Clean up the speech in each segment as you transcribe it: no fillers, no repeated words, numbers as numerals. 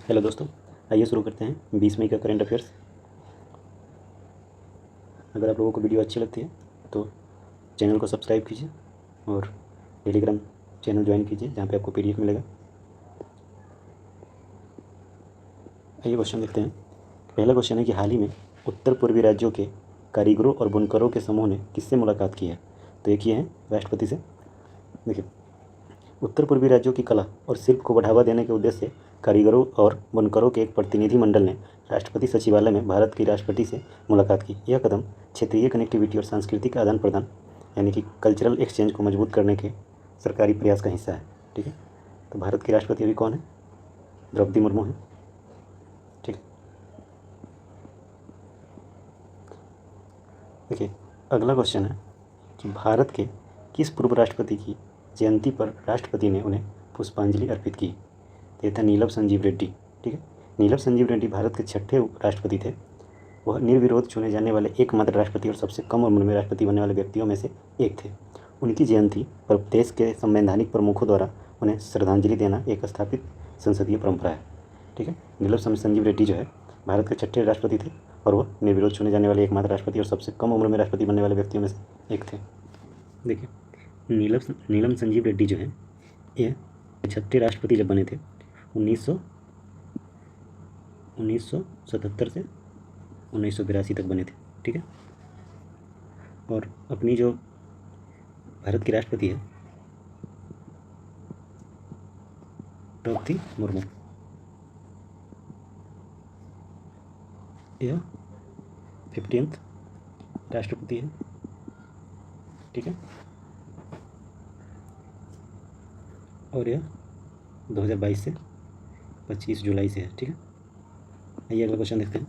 Hello दोस्तों, आइए शुरू करते हैं 20 मई का करंट अफेयर्स। अगर आप लोगों को वीडियो अच्छी लगती है तो चैनल को सब्सक्राइब कीजिए और टेलीग्राम चैनल ज्वाइन कीजिए जहाँ पे आपको पीडीएफ मिलेगा। आइए क्वेश्चन देखते हैं। पहला क्वेश्चन है कि हाल ही में उत्तर पूर्वी राज्यों के कारीगरों और बुनकरों के समूह ने किससे मुलाकात की है? तो एक ये है राष्ट्रपति से। देखिए, उत्तर पूर्वी राज्यों की कला और शिल्प को बढ़ावा देने के उद्देश्य से कारीगरों और बुनकरों के एक प्रतिनिधिमंडल ने राष्ट्रपति सचिवालय में भारत की राष्ट्रपति से मुलाकात की। यह कदम क्षेत्रीय कनेक्टिविटी और सांस्कृतिक आदान प्रदान यानी कि कल्चरल एक्सचेंज को मजबूत करने के सरकारी प्रयास का हिस्सा है। ठीक है, तो भारत की राष्ट्रपति अभी कौन है? द्रौपदी मुर्मू है। ठीक है, देखिए अगला क्वेश्चन है कि भारत के किस पूर्व राष्ट्रपति की जयंती पर राष्ट्रपति ने उन्हें पुष्पांजलि अर्पित की? तो ये था नीलम संजीव रेड्डी। ठीक है, नीलम संजीव रेड्डी भारत के छठे राष्ट्रपति थे। वह निर्विरोध चुने जाने वाले एकमात्र राष्ट्रपति और सबसे कम उम्र में राष्ट्रपति बनने वाले व्यक्तियों में से एक थे। उनकी जयंती पर देश के संवैधानिक प्रमुखों द्वारा उन्हें श्रद्धांजलि देना एक स्थापित संसदीय परंपरा है। ठीक है, नीलम संजीव रेड्डी जो है भारत के छठे राष्ट्रपति थे और वह निर्विरोध चुने जाने वाले एकमात्र राष्ट्रपति और सबसे कम उम्र में राष्ट्रपति बनने वाले व्यक्तियों में से एक थे। देखिए, नीलम संजीव रेड्डी जो है ये छठे राष्ट्रपति जब बने थे 1977 से 1982 तक बने थे। ठीक है, और अपनी जो भारत की राष्ट्रपति है द्रौपदी मुर्मू, यह 50th राष्ट्रपति है। ठीक है, और यह 2022 से 25 जुलाई से है। ठीक है, आइए अगला क्वेश्चन देखते हैं।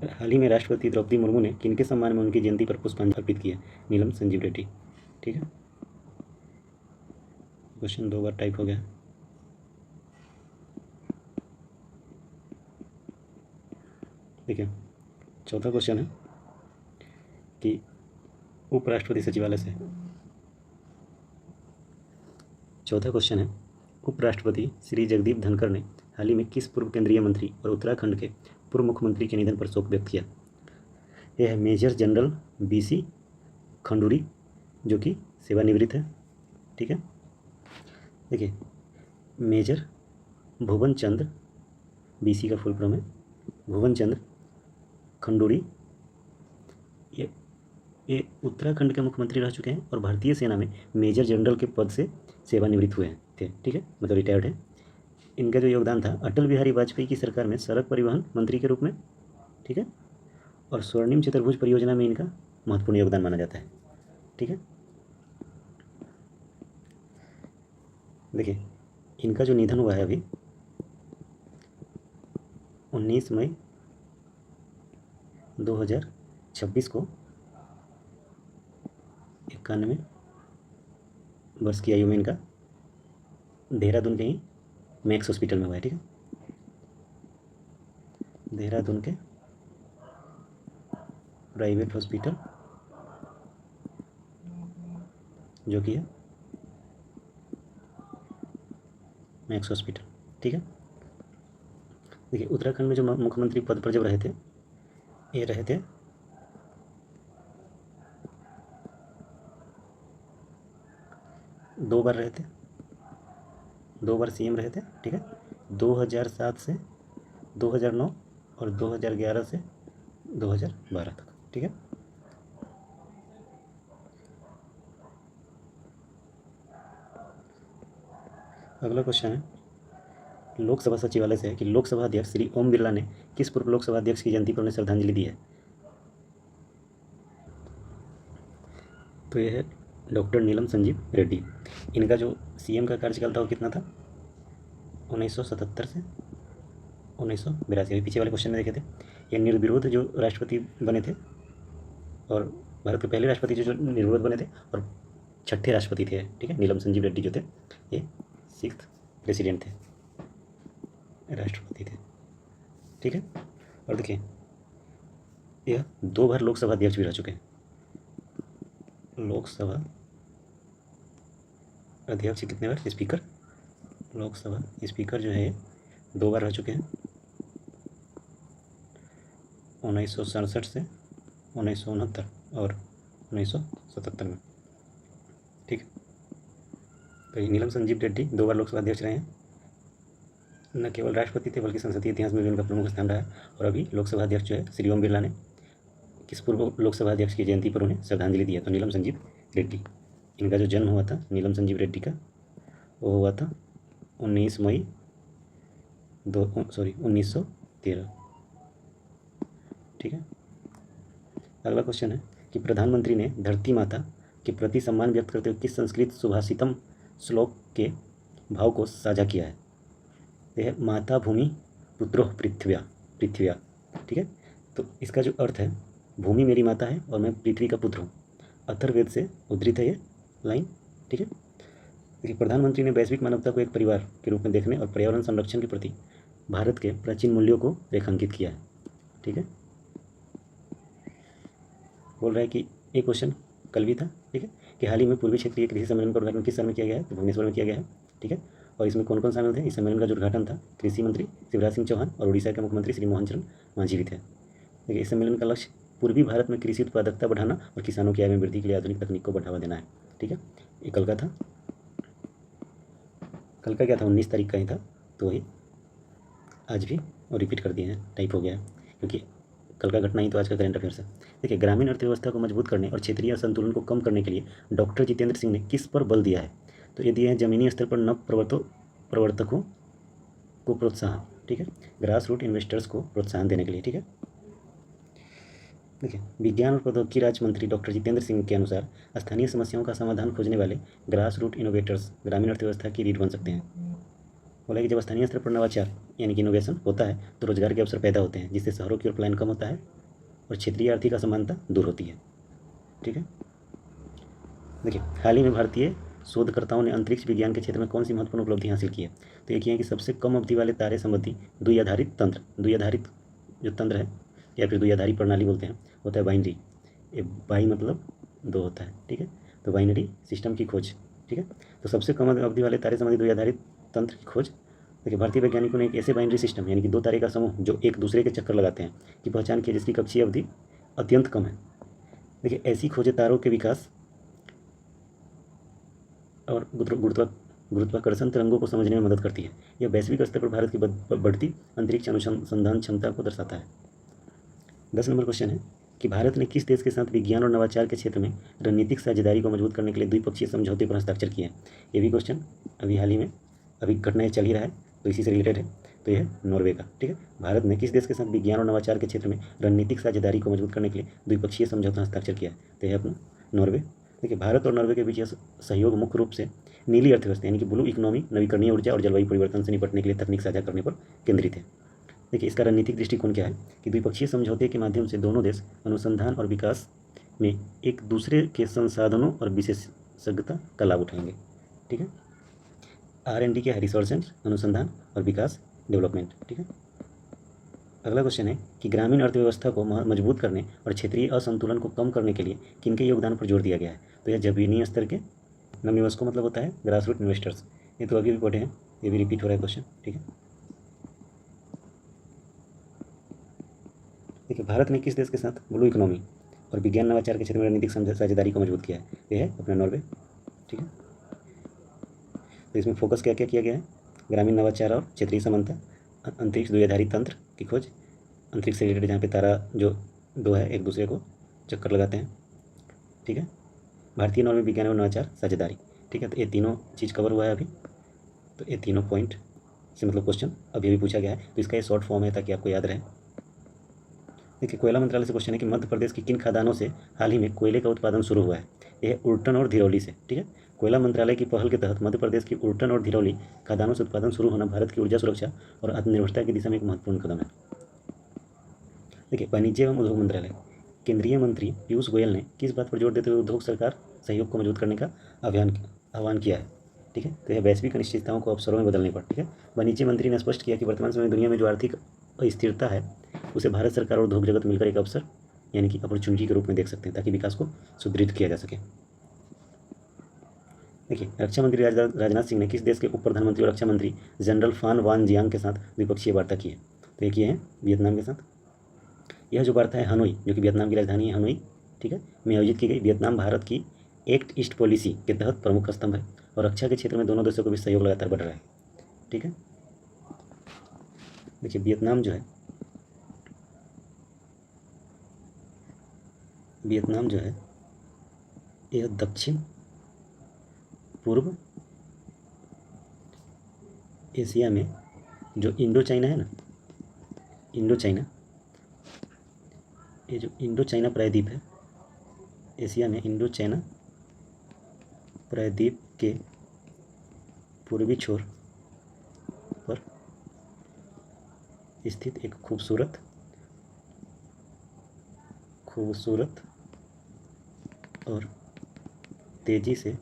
हाल ही में राष्ट्रपति द्रौपदी मुर्मू ने किनके सम्मान में उनकी जयंती पर पुष्पांजलि अर्पित की है? नीलम संजीव रेड्डी। ठीक है, क्वेश्चन 2 बार टाइप हो गया। देखिए, चौथा क्वेश्चन है कि उपराष्ट्रपति सचिवालय से। चौथा क्वेश्चन है, उपराष्ट्रपति श्री जगदीप धनखड़ ने हाल ही में किस पूर्व केंद्रीय मंत्री और उत्तराखंड के पूर्व मुख्यमंत्री के निधन पर शोक व्यक्त किया? यह है मेजर जनरल बीसी खंडूरी, जो कि सेवानिवृत्त है। ठीक है, देखिए मेजर भुवन चंद्र, बीसी का फुल फॉर्म है भुवन चंद्र खंडूरी, ये उत्तराखंड के मुख्यमंत्री रह चुके हैं और भारतीय सेना में मेजर जनरल के पद से सेवानिवृत्त हुए थे। ठीक है, मतलब रिटायर्ड है। इनका जो योगदान था अटल बिहारी वाजपेयी की सरकार में सड़क परिवहन मंत्री के रूप में। ठीक है, और स्वर्णिम चतुर्भुज परियोजना में इनका महत्वपूर्ण योगदान माना जाता है। ठीक है, देखिए इनका जो निधन हुआ है अभी 19 मई 2026 को 91 वर्ष की आयु में इनका देहरादून के ही मैक्स हॉस्पिटल में हुआ है। ठीक है, देहरादून के प्राइवेट हॉस्पिटल जो कि है मैक्स हॉस्पिटल। ठीक है, देखिए उत्तराखंड में जो मुख्यमंत्री पद पर जब रहे थे, ये रहे थे 2 बार रहे थे, 2 बार सीएम रहे थे। ठीक है, 2007 से 2009 और 2011 से 2012 तक। ठीक है, अगला क्वेश्चन है लोकसभा सचिवालय से है कि लोकसभा अध्यक्ष श्री ओम बिरला ने किस पूर्व लोकसभा अध्यक्ष की जयंती पर उन्हें श्रद्धांजलि दी है? तो यह है डॉक्टर नीलम संजीव रेड्डी। इनका जो सीएम का कार्यकाल था वो कितना था? 1977 से 1982। अभी पीछे वाले क्वेश्चन में देखे थे, ये निर्विरोध जो राष्ट्रपति बने थे और भारत के पहले राष्ट्रपति जो निर्विरोध बने थे और छठे राष्ट्रपति थे। ठीक है, नीलम संजीव रेड्डी जो थे ये 6th प्रेसिडेंट थे, राष्ट्रपति थे। ठीक है, और देखिए यह 2 बार लोकसभा अध्यक्ष भी रह चुके हैं। लोकसभा अध्यक्ष कितने बार? स्पीकर लोकसभा स्पीकर जो है 2 बार रह चुके हैं, 1967 से 1969 और 1977 में। ठीक है, तो ये नीलम संजीव रेड्डी 2 बार लोकसभा अध्यक्ष रहे हैं। न केवल राष्ट्रपति थे बल्कि संसदीय इतिहास में भी उनका प्रमुख स्थान रहा है। और अभी लोकसभा अध्यक्ष जो है श्री ओम बिरला ने किस पूर्व लोकसभा अध्यक्ष की जयंती पर उन्हें श्रद्धांजलि दी है? तो नीलम संजीव रेड्डी। इनका जो जन्म हुआ था नीलम संजीव रेड्डी का, वो हुआ था 19 मई 1913। ठीक है, अगला क्वेश्चन है कि प्रधानमंत्री ने धरती माता के प्रति सम्मान व्यक्त करते हुए किस संस्कृत सुभाषितम श्लोक के भाव को साझा किया है? यह माता भूमि पुत्रोह पृथ्व्या। ठीक है, तो इसका जो अर्थ है, भूमि मेरी माता है और मैं पृथ्वी का पुत्र हूँ। अथर्ववेद से उद्धृत है ये लाइन। ठीक है, देखिए प्रधानमंत्री ने वैश्विक मानवता को एक परिवार के रूप में देखने और पर्यावरण संरक्षण के प्रति भारत के प्राचीन मूल्यों को रेखांकित किया है। ठीक है, बोल रहा है कि एक क्वेश्चन कल भी था। ठीक है, कि हाल ही में पूर्वी क्षेत्रीय कृषि सम्मेलन का उद्घाटन किस शहर में किया गया है? तो भुवनेश्वर में किया गया है। ठीक है, और इसमें कौन कौन शामिल थे? इस सम्मेलन का जो उद्घाटन था कृषि मंत्री शिवराज सिंह चौहान और उड़ीसा के मुख्यमंत्री श्री मोहन चरण मांझी भी थे। देखिए, इस सम्मेलन का लक्ष्य पूर्वी भारत में कृषि उत्पादकता बढ़ाना और किसानों की आय में वृद्धि के लिए आधुनिक तकनीक को बढ़ावा देना है। ठीक है, ये कल का था। कल का क्या था? 19 तारीख का ही था, तो वही आज भी और रिपीट कर दिए हैं, टाइप हो गया है क्योंकि कल का घटना ही तो आज का करंट अफेयर्स है। देखिए, ग्रामीण अर्थव्यवस्था को मजबूत करने और क्षेत्रीय असंतुलन को कम करने के लिए डॉक्टर जितेंद्र सिंह ने किस पर बल दिया है? तो ये दिए हैं जमीनी स्तर पर नव प्रवर्तकों को प्रोत्साहन। ठीक है, ग्रास रूट इन्वेस्टर्स को प्रोत्साहन देने के लिए। ठीक है, देखिए विज्ञान और प्रौद्योगिकी राज्य मंत्री डॉक्टर जितेंद्र सिंह के अनुसार स्थानीय समस्याओं का समाधान खोजने वाले ग्रास रूट इनोवेटर्स ग्रामीण अर्थव्यवस्था की रीढ़ बन सकते हैं। बोला कि जब स्थानीय स्तर पर नवाचार यानी कि इनोवेशन होता है तो रोजगार के अवसर पैदा होते हैं, जिससे शहरों की ओर पलायन कम होता है और क्षेत्रीय आर्थिक असमानता दूर होती है। ठीक है, देखिए हाल ही में भारतीय शोधकर्ताओं ने अंतरिक्ष विज्ञान के क्षेत्र में कौन सी महत्वपूर्ण उपलब्धि हासिल की है? तो एक ये है कि सबसे कम अवधि वाले तारे संबंधी द्विआधारित जो तंत्र है या फिर द्विआधारी प्रणाली बोलते हैं, होता है बाइनरी। ये बाई मतलब 2 होता है। ठीक है, तो बाइनरी सिस्टम की खोज। ठीक है, तो सबसे कम अवधि वाले तारे संबंधी द्विआधारित तंत्र की खोज। देखिए भारतीय वैज्ञानिकों ने एक ऐसे बाइनरी सिस्टम यानी कि 2 तारे का समूह जो एक दूसरे के चक्कर लगाते हैं की पहचान की, जिसकी कक्षीय अवधि अत्यंत कम है। देखिए ऐसी खोजें तारों के विकास और गुरुत्वाकर्षण तरंगों को समझने में मदद करती है। यह वैश्विक स्तर पर भारत की बढ़ती अंतरिक्ष अनुसंधान क्षमता को दर्शाता है। 10 नंबर क्वेश्चन है कि भारत ने किस देश के साथ विज्ञान और नवाचार के क्षेत्र में रणनीतिक साझेदारी को मजबूत करने के लिए द्विपक्षीय समझौते पर हस्ताक्षर किए हैं? ये भी क्वेश्चन अभी हाल ही में घटना चल ही रहा है तो इसी से रिलेटेड है, तो यह है नॉर्वे का। ठीक है, भारत ने किस देश के साथ विज्ञान और नवाचार के क्षेत्र में रणनीतिक साझेदारी को मजबूत करने के लिए द्विपक्षीय समझौता हस्ताक्षर किया है? तो यह अपना नॉर्वे। देखिए भारत और नॉर्वे के बीच यह सहयोग मुख्य रूप से नीली अर्थव्यवस्था यानी कि ब्लू इकोनॉमी, नवीकरणीय ऊर्जा और जलवायु परिवर्तन से निपटने के लिए तकनीक साझा करने पर केंद्रित है। देखिए इसका रणनीतिक दृष्टिकोण क्या है कि द्विपक्षीय समझौते के माध्यम से दोनों देश अनुसंधान और विकास में एक दूसरे के संसाधनों और विशेषज्ञता का लाभ उठाएंगे। ठीक है, R&D क्या है? रिसर्च एंड अनुसंधान और विकास डेवलपमेंट। ठीक है, अगला क्वेश्चन है कि ग्रामीण अर्थव्यवस्था को मजबूत करने और क्षेत्रीय असंतुलन को कम करने के लिए किनके योगदान पर जोर दिया गया है? तो यह जमीनी स्तर के नवनिवेशकों मतलब होता है ग्रास रूट इन्वेस्टर्स। ये तो अभी भी पढ़े हैं, ये भी रिपीट हो रहा है क्वेश्चन। ठीक है, देखिए भारत ने किस देश के साथ ब्लू इकोनॉमी और विज्ञान नवाचार के क्षेत्र में रणनीतिक साझेदारी को मजबूत किया है? यह है अपना नॉर्वे। ठीक है, तो इसमें फोकस क्या क्या किया गया है? ग्रामीण नवाचार और क्षेत्रीय समानता, अंतरिक्ष द्विआधारी तंत्र की खोज, अंतरिक्ष से रिलेटेड जहाँ पे तारा जो 2 है एक दूसरे को चक्कर लगाते हैं। ठीक है, भारतीय नॉर्वे विज्ञान और नवाचार साझेदारी। ठीक है, तो ये तीनों चीज़ कवर हुआ है अभी, तो ये तीनों पॉइंट से मतलब क्वेश्चन अभी पूछा गया है, तो इसका ये शॉर्ट फॉर्म है ताकि आपको याद रहे। देखिए कोयला मंत्रालय से क्वेश्चन है कि मध्य प्रदेश की किन खदानों से हाल ही में कोयले का उत्पादन शुरू हुआ है? यह उर्टन और धिरौली से। ठीक है, कोयला मंत्रालय की पहल के तहत मध्य प्रदेश की उर्टन और धिरौली खदानों से उत्पादन शुरू होना भारत की ऊर्जा सुरक्षा और आत्मनिर्भरता की दिशा में एक महत्वपूर्ण कदम है। देखिए वाणिज्य एवं उद्योग मंत्रालय, केंद्रीय मंत्री पीयूष गोयल ने किस बात पर जोर देते हुए उद्योग सरकार सहयोग को मजबूत करने का आह्वान किया है? ठीक है, तो यह वैश्विक अनिश्चितताओं को अवसरों में बदलने पर। ठीक है, वाणिज्य मंत्री ने स्पष्ट किया कि वर्तमान समय में दुनिया में जो आर्थिक अस्थिरता है उसे भारत सरकार और उद्योग जगत मिलकर एक अवसर यानी कि अपॉर्चुनिटी के रूप में देख सकते हैं ताकि विकास को सुदृढ़ किया जा सके। देखिए, रक्षा मंत्री राजनाथ सिंह ने किस देश के उप प्रधानमंत्री और रक्षा मंत्री जनरल फान वान जियांग के साथ द्विपक्षीय वार्ता की है? तो एक ये है वियतनाम के साथ। यह जो वार्ता है हनोई, जो कि वियतनाम की राजधानी है हनोई, ठीक है, में आयोजित की गई। वियतनाम भारत की एक्ट ईस्ट पॉलिसी के तहत प्रमुख स्तंभ है और रक्षा के क्षेत्र में दोनों देशों के बीच सहयोग लगातार बढ़ रहा है, ठीक है। देखिए, वियतनाम जो है यह दक्षिण पूर्व एशिया में जो इंडो चाइना है ना, इंडो चाइना, ये जो इंडो चाइना प्रायद्वीप है, एशिया में इंडो चाइना प्रायद्वीप के पूर्वी छोर पर स्थित एक खूबसूरत और तेजी से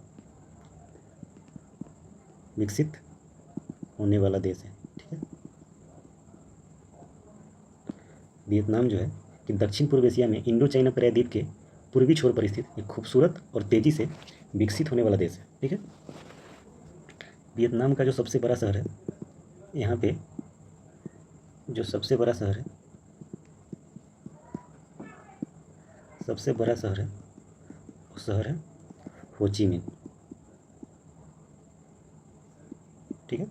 विकसित होने वाला देश है, ठीक है। वियतनाम जो है कि दक्षिण पूर्व एशिया में इंडो चाइना प्रायद्वीप के पूर्वी छोर पर स्थित एक खूबसूरत और तेजी से विकसित होने वाला देश है, ठीक है। वियतनाम का जो सबसे बड़ा शहर है, यहाँ पे जो सबसे बड़ा शहर है वो शहर है होचिमिन, ठीक है,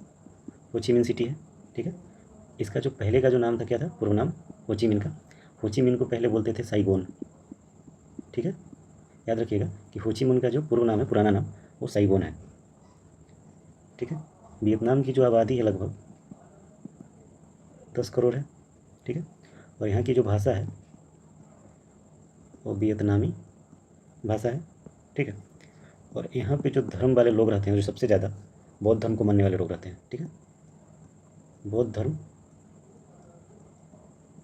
होचिमिन सिटी है, ठीक है। इसका जो पहले का जो नाम था, क्या था पूर्व नाम होचिमिन का? होचिमिन को पहले बोलते थे साइगोन, ठीक है। याद रखिएगा कि होचिमिन का जो पूर्व नाम है, पुराना नाम, वो साइगोन है, ठीक है। वियतनाम की जो आबादी है लगभग 10 करोड़ है, ठीक है। और यहाँ की जो भाषा है वो वियतनामी भाषा है, ठीक है। और यहाँ पे जो धर्म वाले लोग रहते हैं, जो सबसे ज़्यादा बौद्ध धर्म को मानने वाले लोग रहते हैं, ठीक है। बौद्ध धर्म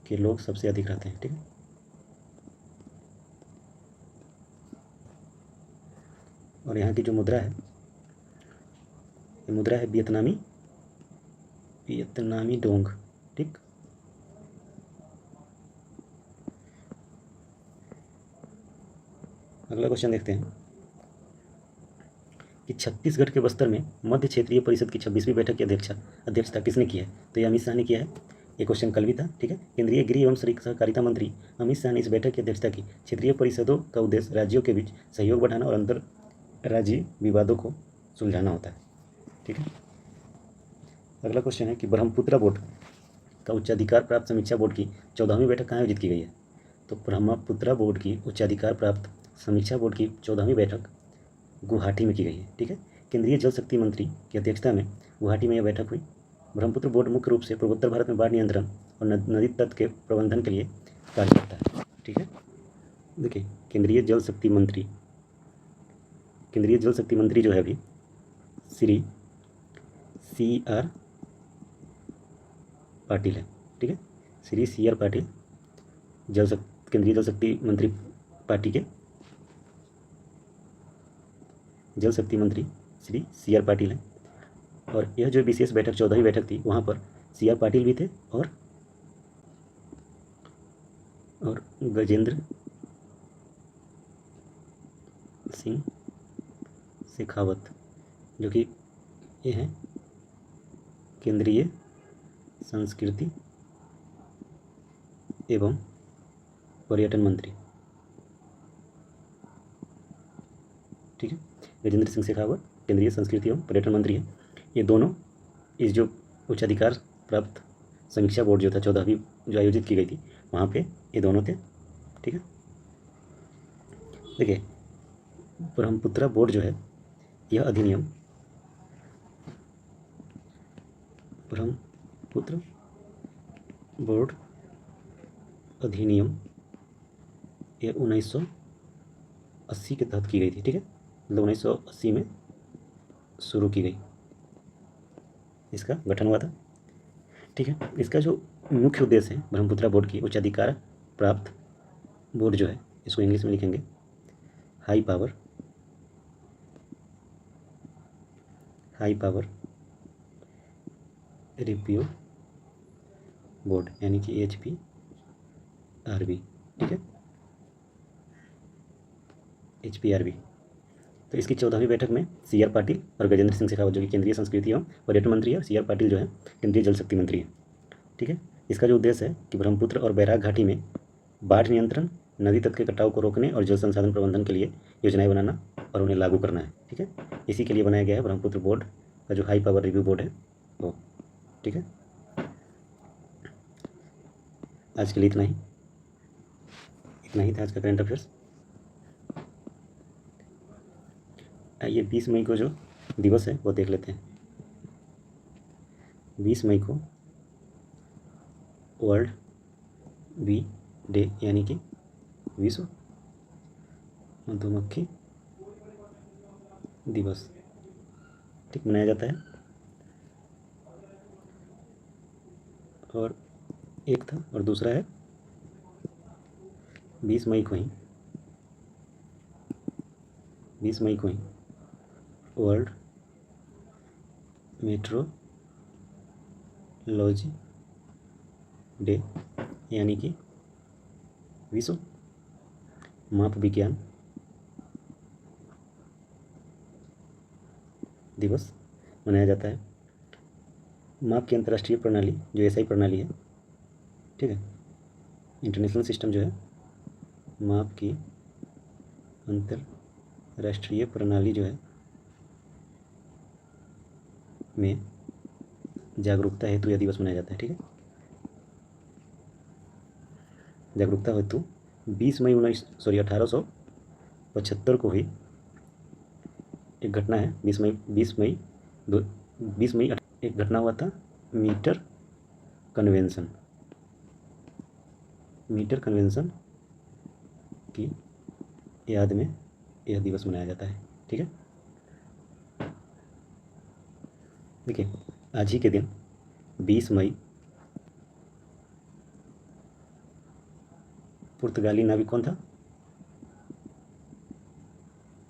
के लोग सबसे अधिक रहते हैं, ठीक है। और यहाँ की जो मुद्रा है, ये मुद्रा है वियतनामी डोंग, ठीक। अगला क्वेश्चन देखते हैं कि छत्तीसगढ़ के बस्तर में मध्य क्षेत्रीय परिषद की 26वीं बैठक की अध्यक्षता किसने की है? तो ये अमित शाह ने किया है। ये क्वेश्चन कल भी था, ठीक है। केंद्रीय गृह एवं सहकारिता मंत्री अमित शाह ने इस बैठक की अध्यक्षता की। क्षेत्रीय परिषदों का उद्देश्य राज्यों के बीच सहयोग बढ़ाना और अंतर राज्यीय विवादों को सुलझाना होता है, ठीक है। अगला क्वेश्चन है कि ब्रह्मपुत्रा बोर्ड का उच्चाधिकार प्राप्त समीक्षा बोर्ड की 14वीं बैठक कहाँ आयोजित की गई है? तो ब्रह्मपुत्रा बोर्ड की उच्चाधिकार प्राप्त समीक्षा बोर्ड की 14वीं बैठक गुवाहाटी में की गई है, ठीक है। केंद्रीय जल शक्ति मंत्री की अध्यक्षता में गुवाहाटी में यह बैठक हुई। ब्रह्मपुत्र बोर्ड मुख्य रूप से पूर्वोत्तर भारत में बाढ़ नियंत्रण और नदी तट के प्रबंधन के लिए कार्य करता है, ठीक है। देखिए, केंद्रीय जल शक्ति मंत्री जो है अभी श्री CR पाटिल है, ठीक है। श्री CR पाटिल केंद्रीय जल शक्ति मंत्री पार्टी के जल शक्ति मंत्री श्री CR पाटिल हैं। और यह जो विशेष बैठक 14वीं बैठक थी, वहाँ पर CR पाटिल भी थे और गजेंद्र सिंह शेखावत, जो कि ये हैं केंद्रीय संस्कृति एवं पर्यटन मंत्री, ठीक है। गजेंद्र सिंह शेखावत केंद्रीय संस्कृति एवं पर्यटन मंत्री हैं। ये दोनों इस जो उच्चाधिकार प्राप्त समीक्षा बोर्ड जो था 14वीं जो आयोजित की गई थी, वहाँ पे ये दोनों थे, ठीक है। देखिए, ब्रह्मपुत्रा बोर्ड जो है, यह अधिनियम ब्रह्मपुत्र बोर्ड अधिनियम ये 1980 के तहत की गई थी, ठीक है। मतलब 1980 में शुरू की गई, इसका गठन हुआ था, ठीक है। इसका जो मुख्य उद्देश्य है ब्रह्मपुत्रा बोर्ड की उच्चाधिकार प्राप्त बोर्ड जो है, इसको इंग्लिश में लिखेंगे हाई पावर रिव्यू बोर्ड, यानी कि HPRB, ठीक है, HPRB। तो इसकी 14वीं बैठक में सी आर पाटिल और गजेंद्र सिंह शेखावत जो कि केंद्रीय संस्कृति एवं पर्यटन मंत्री है, और सी आर पाटिल जो है केंद्रीय जल शक्ति मंत्री है। ठीक है, इसका जो उद्देश्य है कि ब्रह्मपुत्र और बैराग घाटी में बाढ़ नियंत्रण, नदी तट के कटाव को रोकने और जल संसाधन प्रबंधन के लिए योजनाएं बनाना और उन्हें लागू करना है। ठीक है, इसी के लिए बनाया गया है ब्रह्मपुत्र बोर्ड का जो हाई पावर रिव्यू बोर्ड है वो। ठीक है, आज के लिए इतना ही था आज का करंट अफेयर्स। आइए 20 मई को जो दिवस है वो देख लेते हैं। 20 मई को वर्ल्ड बी डे यानी कि विश्व मधुमक्खी दिवस ठीक मनाया जाता है। और एक था और दूसरा है 20 मई को ही वर्ल्ड मेट्रोलॉजी डे यानी कि विश्व माप विज्ञान दिवस मनाया जाता है। माप की अंतर्राष्ट्रीय प्रणाली जो एसआई प्रणाली है, ठीक है, इंटरनेशनल सिस्टम जो है माप की अंतर्राष्ट्रीय प्रणाली जो है में जागरूकता हेतु यह दिवस मनाया जाता है। ठीक है, जागरूकता हेतु 20 मई 1875 को हुई एक घटना है। 20 मई एक घटना हुआ था, मीटर कन्वेंशन की याद में यह दिवस मनाया जाता है। ठीक है, देखिए आज ही के दिन 20 मई पुर्तगाली नाविक कौन था?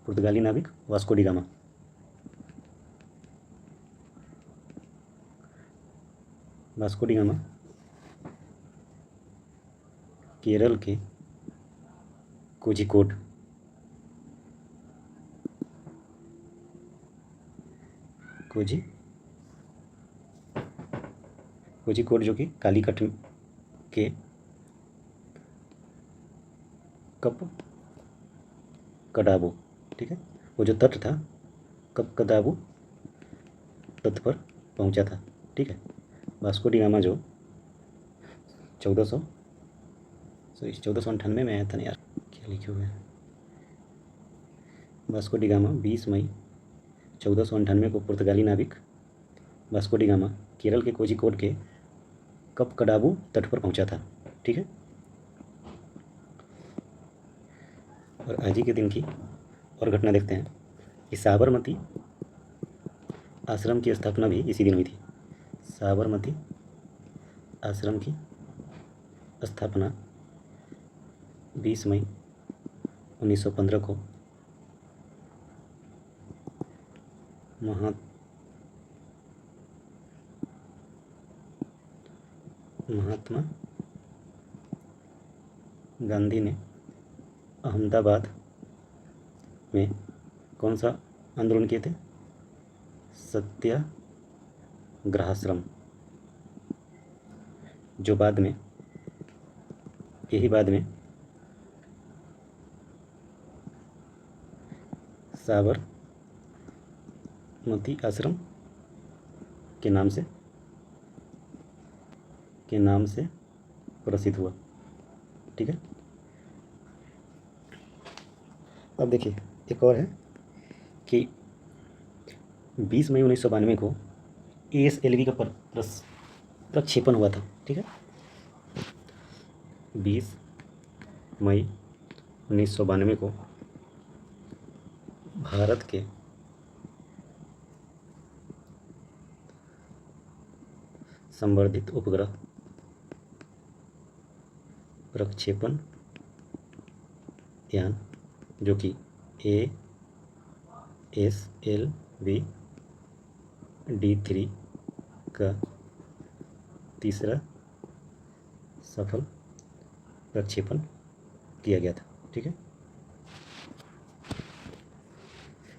पुर्तगाली नाविक Vasco D gamma. Vasco D gamma Kerala के कोझिकोड जो कि कालीकट के कप कडाबो, ठीक है, वो जो तट था कप कदाबो तट पर पहुंचा था। ठीक है, वास्को डी गामा जो 1498 में आया था ना यार, क्या लिखे हुए हैं। वास्को डी गामा 20 मई 1498 को पुर्तगाली नाविक वास्को डी गामा केरल के कोझिकोड के कप कडाबू तट पर पहुंचा था। ठीक है, और आज ही के दिन की और घटना देखते हैं कि साबरमती आश्रम की स्थापना भी इसी दिन हुई थी। साबरमती आश्रम की स्थापना 20 मई 1915 को महात्मा गांधी ने अहमदाबाद में कौन सा आंदोलन किए थे? सत्याग्रहाश्रम, जो बाद में साबरमती आश्रम के नाम से प्रसिद्ध हुआ। ठीक है, अब देखिए एक और है कि 20 मई 1992 को ASLV का प्रक्षेपण हुआ था। ठीक है, 20 मई 1992 को भारत के संवर्धित उपग्रह प्रक्षेपण यान जो कि ASLV D3 का तीसरा सफल प्रक्षेपण किया गया था। ठीक है,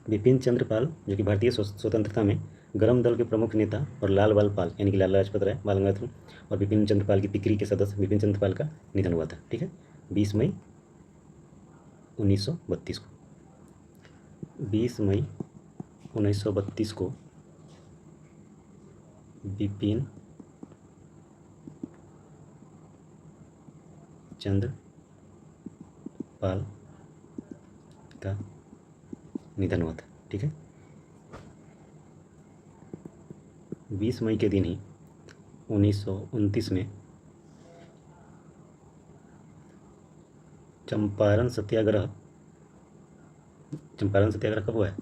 बिपिन चंद्र पाल जो कि भारतीय स्वतंत्रता में गरम दल के प्रमुख नेता, और लाल बाल पाल यानी कि लाला लाजपत राय, बाल गंगाधर और बिपिन चंद्र पाल की पिकरी के सदस्य बिपिन चंद्र पाल का निधन हुआ था। ठीक है, 20 मई 1932 को, 20 मई 1932 को बिपिन चंद्र पाल का निधन हुआ था। ठीक है, 20 मई के दिन ही 1929 में चंपारण सत्याग्रह कब हुआ है?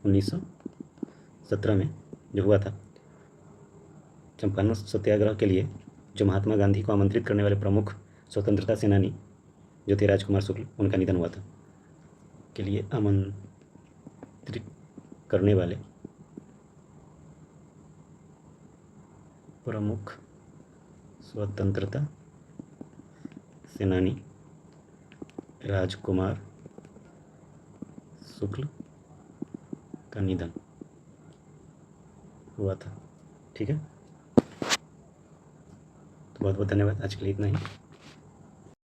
1917 में जो हुआ था। चंपारण सत्याग्रह के लिए जो महात्मा गांधी को आमंत्रित करने वाले प्रमुख स्वतंत्रता सेनानी जो थे राजकुमार शुक्ल, उनका निधन हुआ था। के लिए आमंत्रित करने वाले प्रमुख स्वतंत्रता सेनानी राजकुमार शुक्ल का निधन हुआ था। ठीक है, तो बहुत बहुत धन्यवाद। आज के लिए इतना ही।